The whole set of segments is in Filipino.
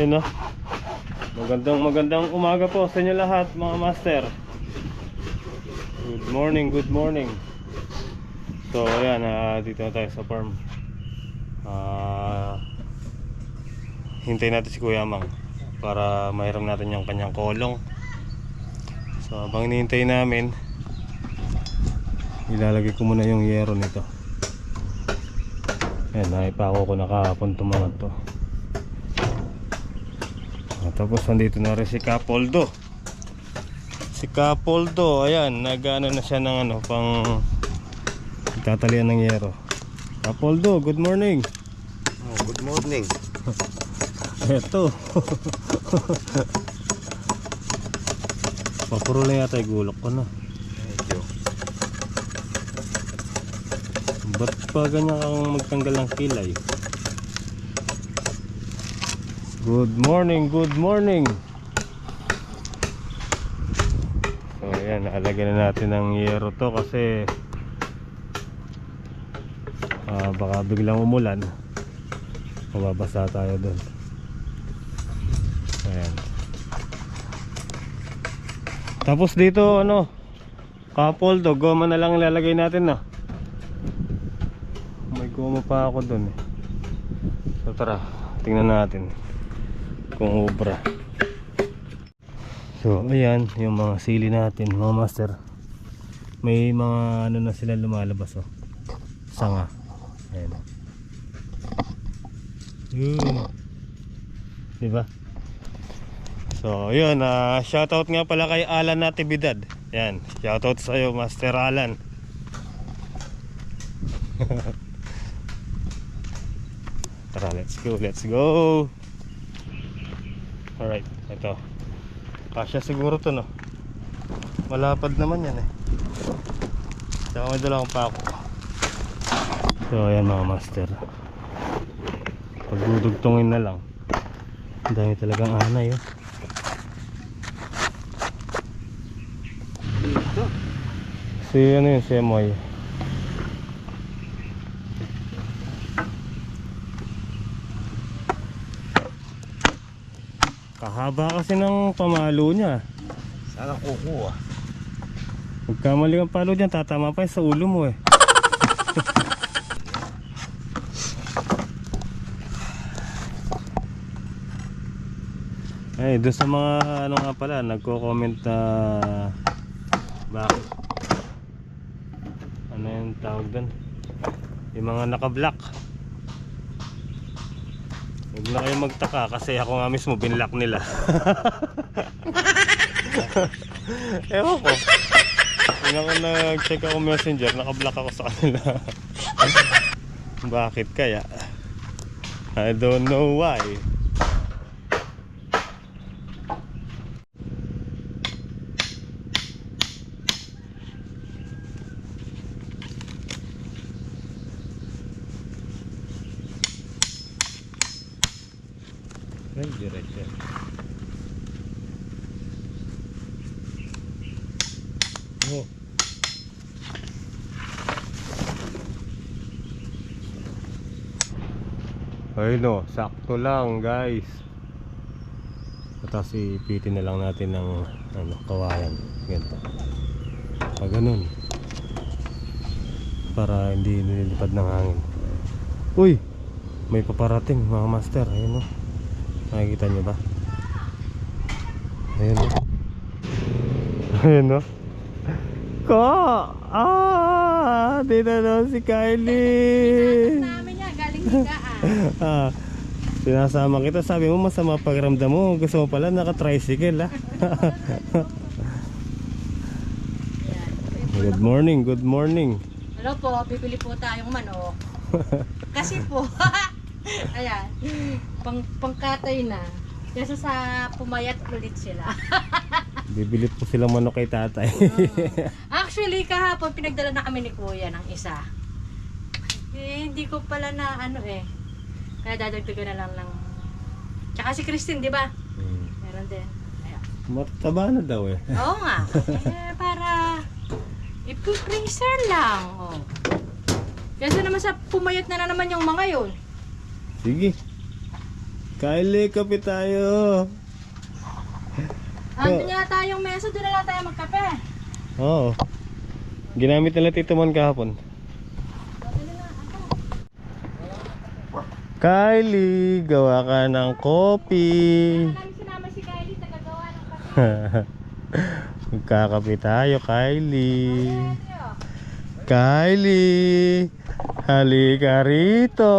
Ayun, no? Magandang umaga po sa inyo lahat, mga master. Good morning, good morning. So ayan, dito na tayo sa farm. Hintayin natin si Kuya Mang para mahiram natin yung kanyang kolong. So habang hinihintay namin, ilalagay ko muna yung yero nito. Ayan, naipako ko na kahapon itong mga to. Tapos nandito na rin si Kapoldo. Si Kapoldo, ayan, nag-ano na siya ng ano, pang tatalian ng yero. Kapoldo, good morning. Oh, good morning. Eto. Papuro lang yata yung gulok ko na. Medyo. Ba't pa ganyan kang magtanggal ng kilay? Good morning, good morning. So ayan, naalagyan na natin ng yero to kasi baka biglang umulan, mababasa tayo doon. Ayan. Tapos dito ano, Kapoldo, goma na lang ilalagay natin na. May goma pa ako doon eh. So tara, tingnan natin kung obra. So ayan yung mga sili natin, mga master. May mga ano na sila lumalabas, oh. Sanga. Ayan. Yun, diba? So yun, shoutout nga pala kay Alan Natividad. Yan, shoutout sa'yo, Master Alan. Tara, let's go, let's go. Alright, ito. Kasya siguro to, no? Malapad naman yan eh. Saka may dala akong pako. So ayan mga master, pagdudugtungin na lang. Ang dami talagang anay, oh. Si ano yun, si Emoy. Kahaba kasi ng pamalo niya. Sana kukuha. Magkamali ang palo dyan, tatama pa sa ulo mo eh. Ay, doon sa mga ano nga pala, nagko-comment na bakit ano yung tawag doon, yung mga naka-block. Huwag na kayo magtaka kasi ako nga mismo binlock nila. Ewan ko, yun ako nag-check ako messenger, naka-block ako sa kanila. Bakit kaya? I don't know why. Ay, diretso. Oh. Ay no, sakto lang guys. Tapos ipitin na lang natin ng ano, kawayan. Ganito. Pag ganun, para hindi nililipad ng hangin. Uy! May paparating mga master. Ayun, no? Nakikita nyo ba? Ayun, no? Ayun, no? Ko! Dito na si Kylie! Namin yan, galing higaan. Sinasama kita, sabi mo masama pakiramdam mo. Gusto mo pala naka-tricycle, ha? Good morning, good morning. Hello po, bibili po tayong manok. Kasi po, ayan, pangkatay na. Kasi sa pumayat ulit sila. Bibili po silang manok kay tatay. Actually, kahapon pinagdala na kami ni Kuya ng isa. Eh, hindi ko pala na ano eh. Kaya dadagdagan na lang ng... Tsaka si Christine, di ba? Meron din. Ayan. Mataba na daw eh. Oo nga. Eh, para ipi-freezer lang. Oh. Kasi naman sa pumayat na naman yung mga yun. Sige. Kylie, kape tayo. Andun yata yung mesa, doon na lang tayo magkape. Oo. Ginamit nila Tito Mon kahapon. Kylie, gawa ka ng coffee. Namin sinama si Kylie, tagagawa ng kape. Magkakape tayo, Kylie. Kylie, halika rito.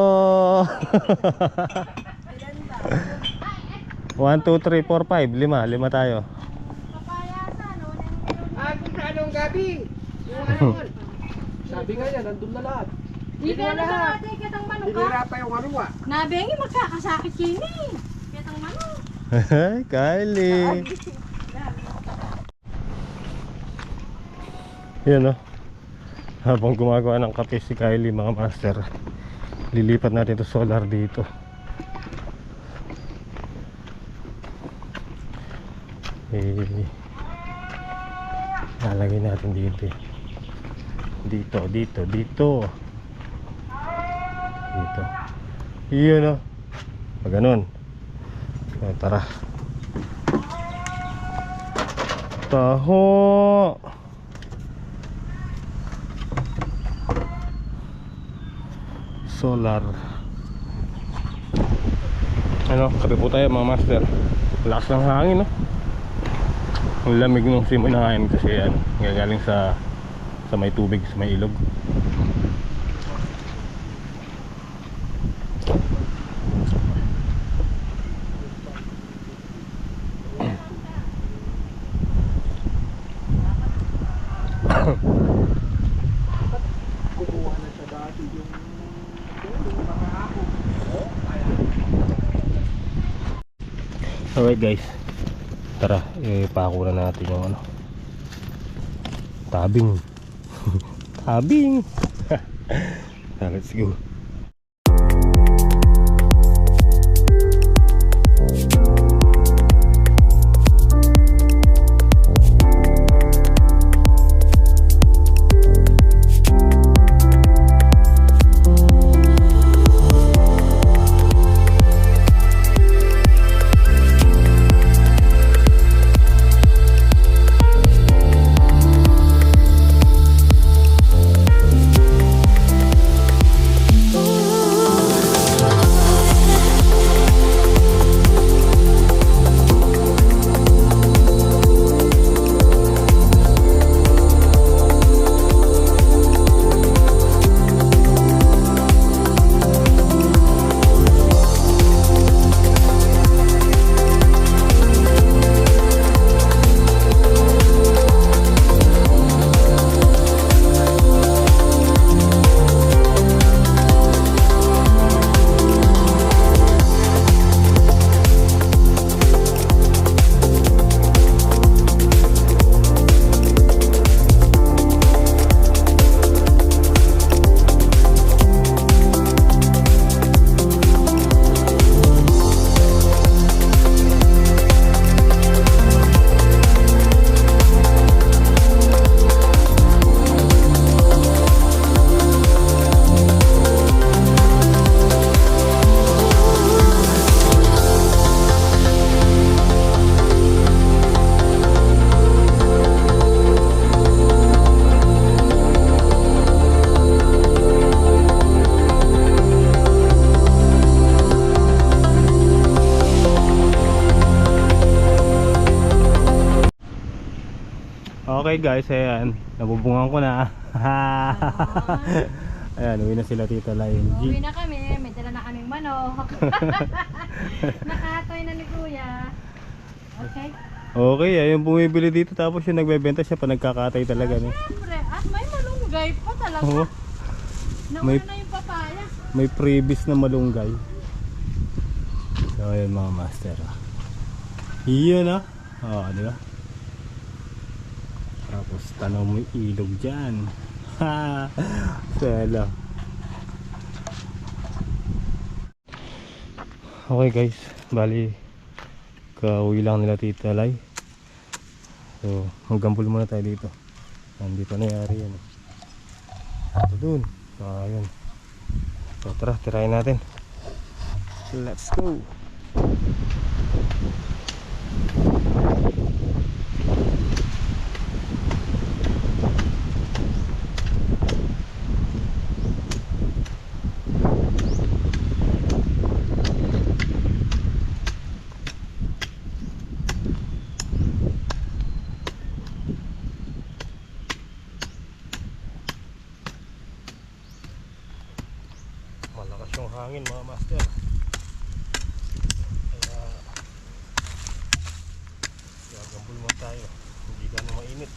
1, 2, 3, 4, 5, 5 tayo. Papayasan, no? Kung sa anong gabi, yung ano, sabi nga niya, nandun na lahat. Di ka na sa natin, kitang manok ka. Hinira pa yung ano ba? Nabengi, magkakasakit yun eh. Kitang manok. Kylie. Yan o. Habang gumagawa ng kape si Kylie, mga master, lilipat natin ito solar dito. Lalagay natin dito. Dito. Iyon o. Pag ganun. Tara. Taho. Solar. Ano, kape po tayo mga master. Lakas ng hangin, no? Ang lamig ng simoy ng hangin kasi yan, gagaling sa may tubig, sa may ilog. Kumuha na siya dati yung nakahako. Alright guys, tara, ipako na natin yung ano, tabing. Tabing. Let's go. Okay guys, ayan, nabubungan ko na. Ayan, uwi na sila Tita Lion G. Uwi na kami, may dala na kaming manok. Nakatoy na ni Kuya. Okay? Okay, ayun bumibili dito tapos yung nagbebenta siya pa nagkakatay talaga. Siyempre, at may malunggay pa talaga. Oo. Nauna May- na yung papaya. May freebies na malunggay. So ayun mga master. Iyon ah. Oo, di ba? Tapos tanaw mo yung ilog dyan. Ha! Sala. Okay guys, bali kauwi lang nila Tita Lai. So maggambol muna tayo dito. Nandito nangyari yan. Ito dun. So ayun. So tara, tirahin natin. Let's go. hangin mga master. Kaya gagambul mo tayo, hindi gano'ng mainit.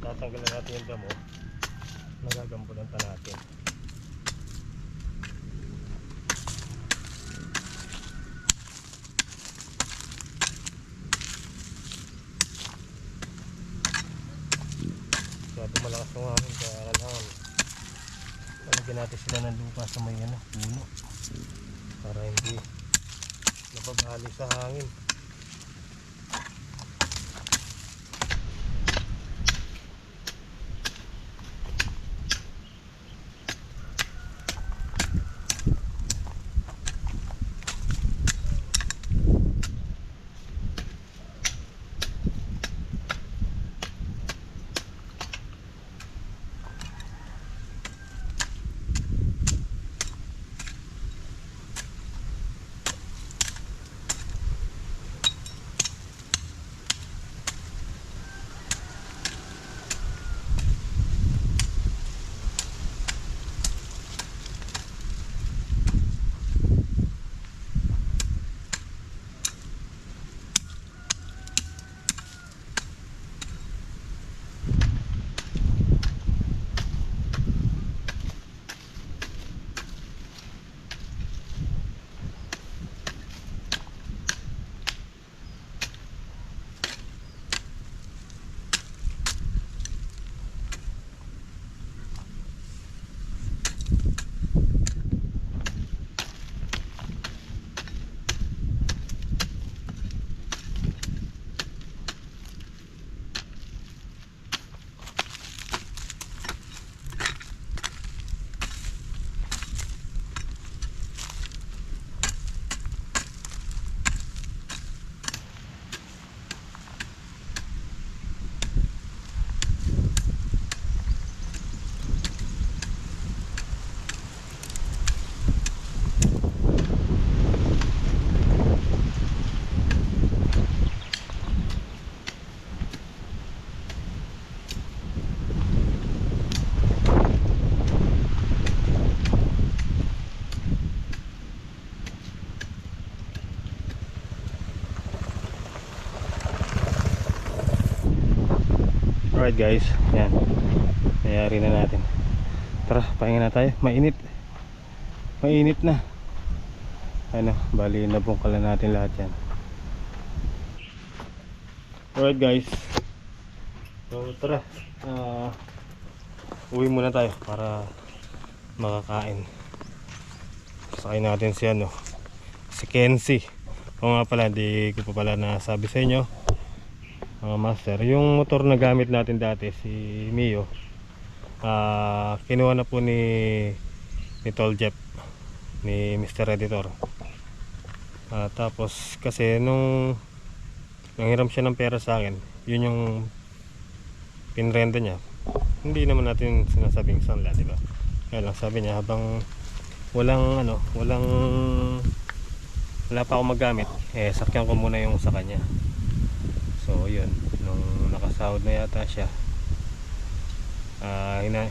Tatanggalan natin yung damo, nagagambulan pa natin. Kaya malakas ng hangin, kaya kailangan lalagyan natin sila ng lupa sa may puno para hindi napabali sa hangin. Alright guys, yan, nangyari na natin. Tara, pahinga na tayo, mainit na. Bali nabungkalan natin lahat yan. Alright guys, so tara, uwi muna tayo para makakain. Sakain natin si Kenzie. O nga pala, di ko pa pala nasabi sa inyo mga master, yung motor na gamit natin dati, si Mio, kinuha na po ni Tol Jeff, ni Mr. Editor. Tapos kasi nung nanghiram siya ng pera sa akin, yun yung pinrenta niya. Hindi naman natin sinasabing sanla, di ba? Kaya lang sabi niya, habang wala pa akong magamit, sakyan ko muna yung sa kanya. So yun, nung nakasahod na yata siya,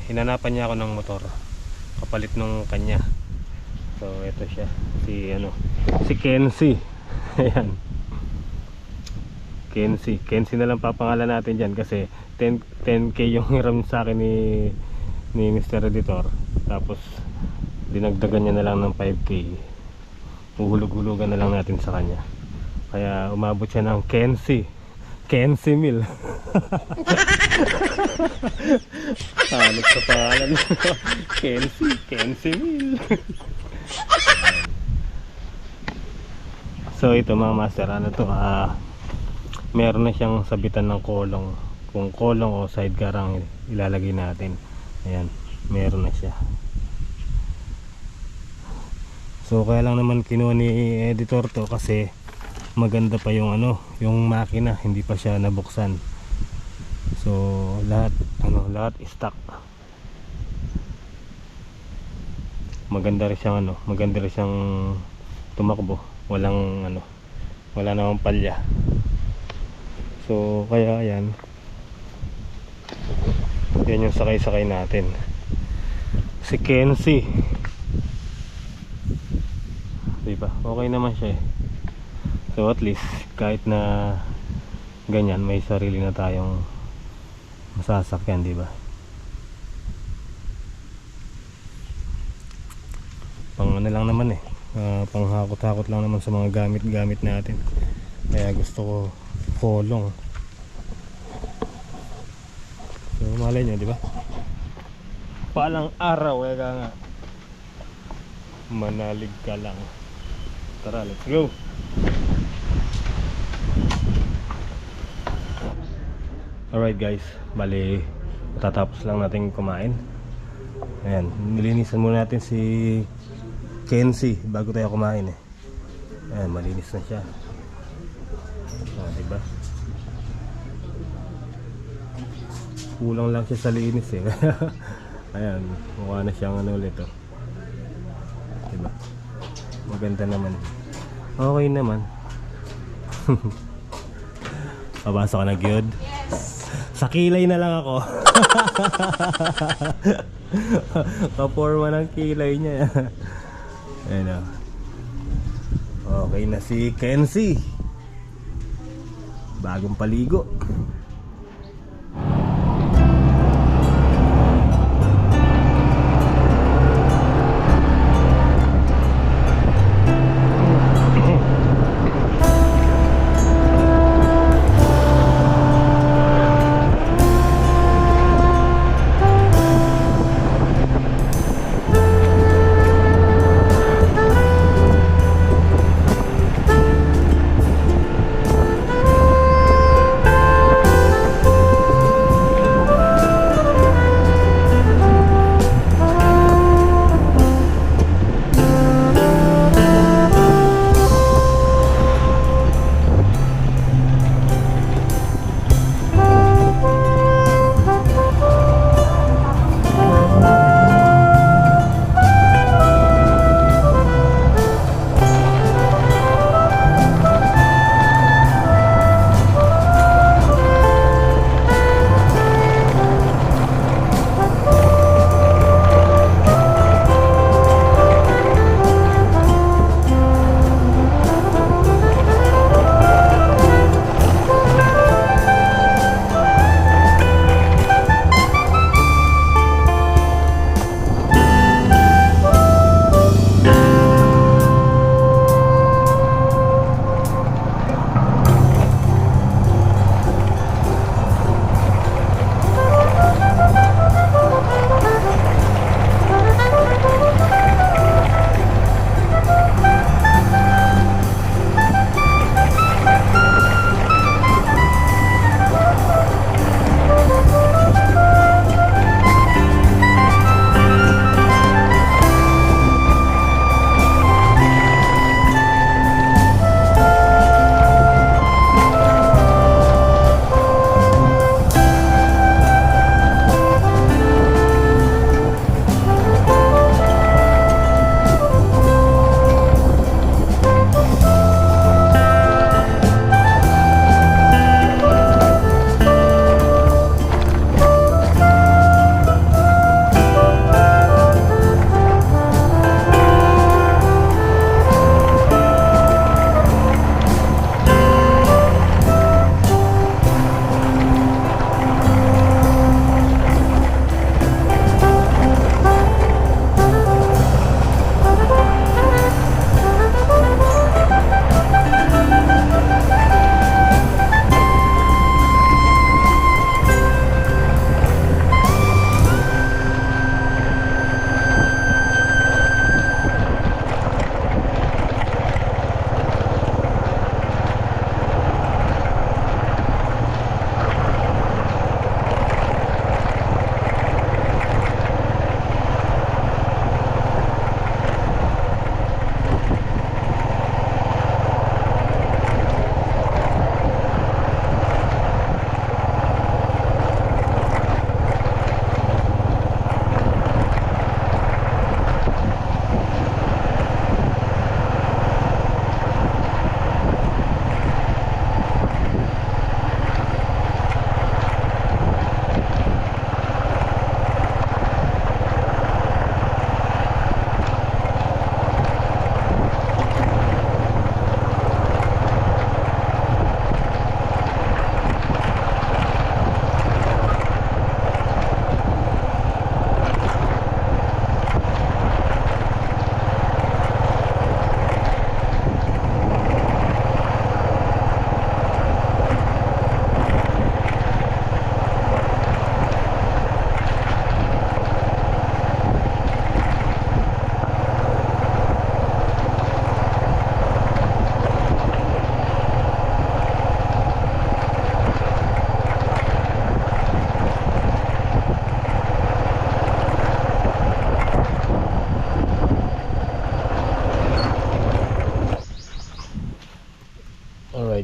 hinanapan niya ako ng motor kapalit nung kanya. So ito siya, si Kenzie. Ayan, Kenzie na lang papangalan natin dyan kasi 10k yung hiram sa akin ni Mr. Editor. Tapos dinagdagan niya na lang ng 5k, uhulog-hulugan na lang natin sa kanya. Kaya umabot siya ng Kenzie Mill. Hanap sa pangalan. Kenzie Mill. So ito mga master, meron na siyang sabitan ng kolong. Kung kolong o sidecar ang ilalagay natin. Ayan, meron na siya. So kaya lang naman kinuha ni Editor to kasi maganda pa yung yung makina, hindi pa siya nabuksan. So So lahat stock. Maganda rin siyang tumakbo. Wala namang palya. So kaya yan yung sakay natin, si Kenzie. Diba? Okay naman siya eh. So at least kahit na ganyan, may sarili na tayong masasakyan, diba? Pang ano lang naman eh, panghakot-hakot lang naman sa mga gamit natin. Kaya gusto ko kolong. So malay nyo, diba? Palang araw, kaya nga manalig ka lang. Tara, let's go. Alright guys, bali matatapos lang natin kumain. Ayan, nilinisan muna natin si Kenzie bago tayo kumain eh. Ayan, malinis na siya. Diba? Kulang lang siya sa linis eh. Ayan, mukha na siyang ulit oh. Diba? Maganda naman. Okay naman. Pabasa ka na gyud? Yes. Sa kilay na lang ako. Kaporma ng kilay niya. Ayan o. Okay na si Kenzie. Bagong paligo.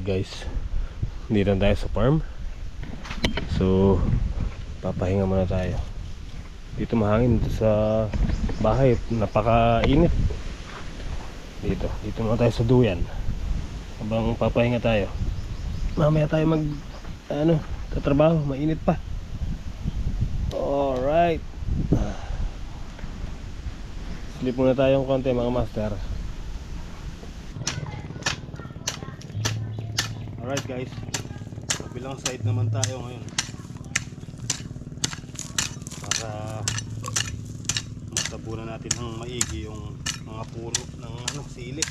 guys, dito na tayo sa farm. So papahinga muna tayo. Dito mahangin, dito sa bahay napakainit. Dito muna tayo sa duyan habang papahinga tayo. Mamaya tayo tatrabaho, mainit pa. Alright, sleep muna tayong konti mga master. Alright guys, kabilang side naman tayo ngayon para matabunan natin ng maigi yung mga puno ng sili.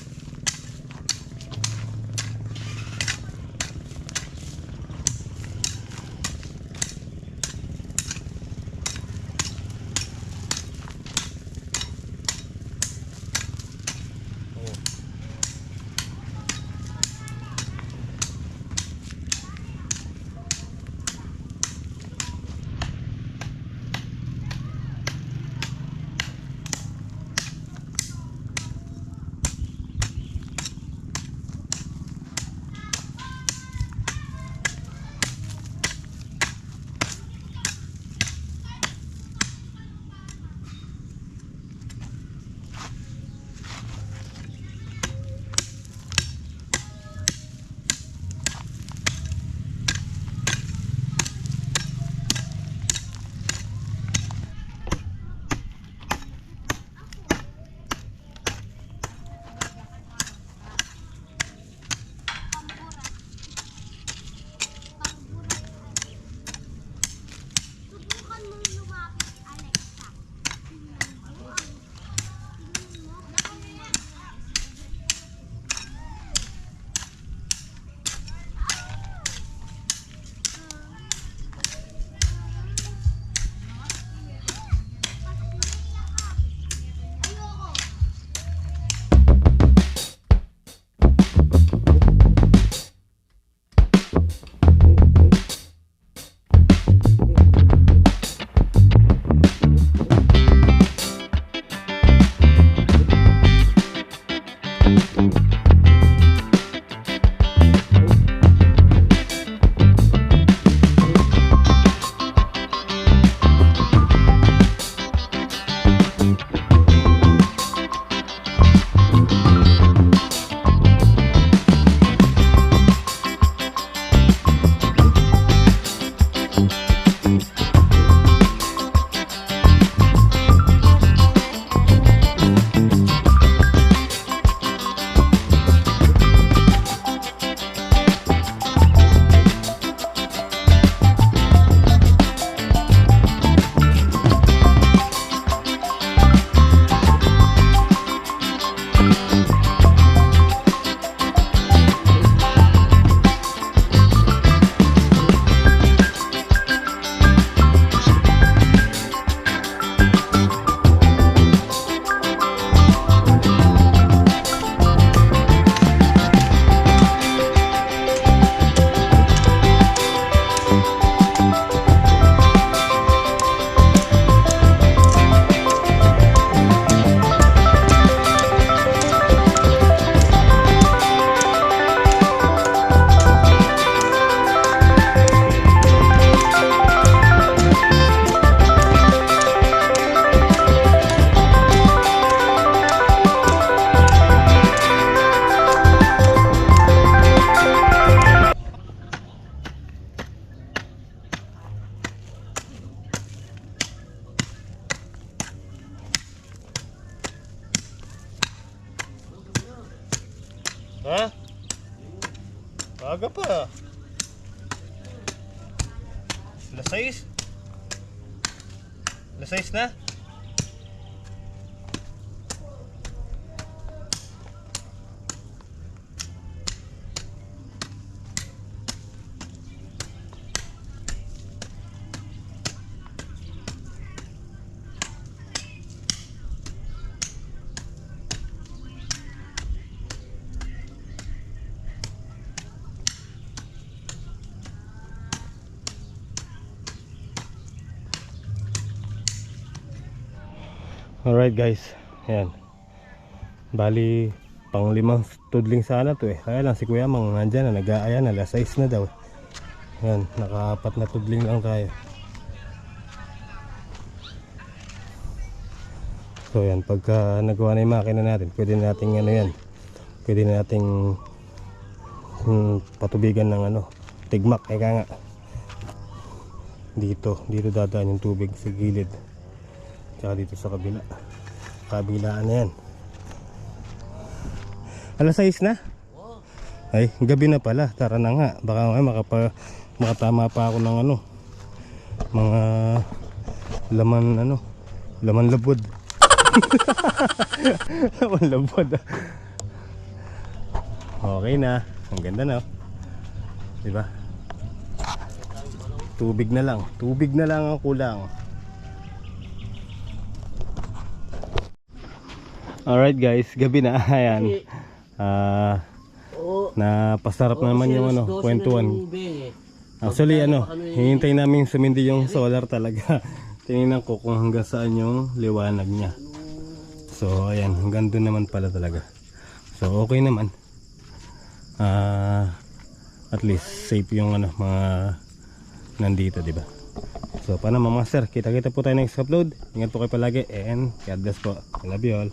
Ha? Aga pa. Alas 6? Alas 6 na? Alright guys, ayan. Bali Pang 5 tudling sana to eh. Kaya lang si Kuya Mang nandyan na, nag-aaya na, alas 6 na daw. Yan, naka-4 na tudling lang tayo. So yan, pagka nagawa na yung makina natin, pwede nating ano yan, pwede nating patubigan ng ano, tigmak, eka nga. Dito dadaan yung tubig sa gilid. Tsaka dito sa kabila. Kabilaan na yan. Alas 6 na? Ay, gabi na pala. Tara na nga. Baka makatama pa ako ng ano, mga laman labod. Laman labod. Okay na. Ang ganda na. Diba? Tubig na lang ang kulang. Alright guys, gabi na. Ayan. Napasarap naman yung ano, kwentuhan. Actually hihintay namin sumindi yung solar talaga. Tingnan ko kung hanggang saan yung liwanag niya. So ayan, hanggang doon naman pala talaga. So okay naman. At least safe yung ano, mga nandito, di ba? So paano mga master, kita-kita po tayo next upload. Ingat po kayo palagi and God bless po. I love you all.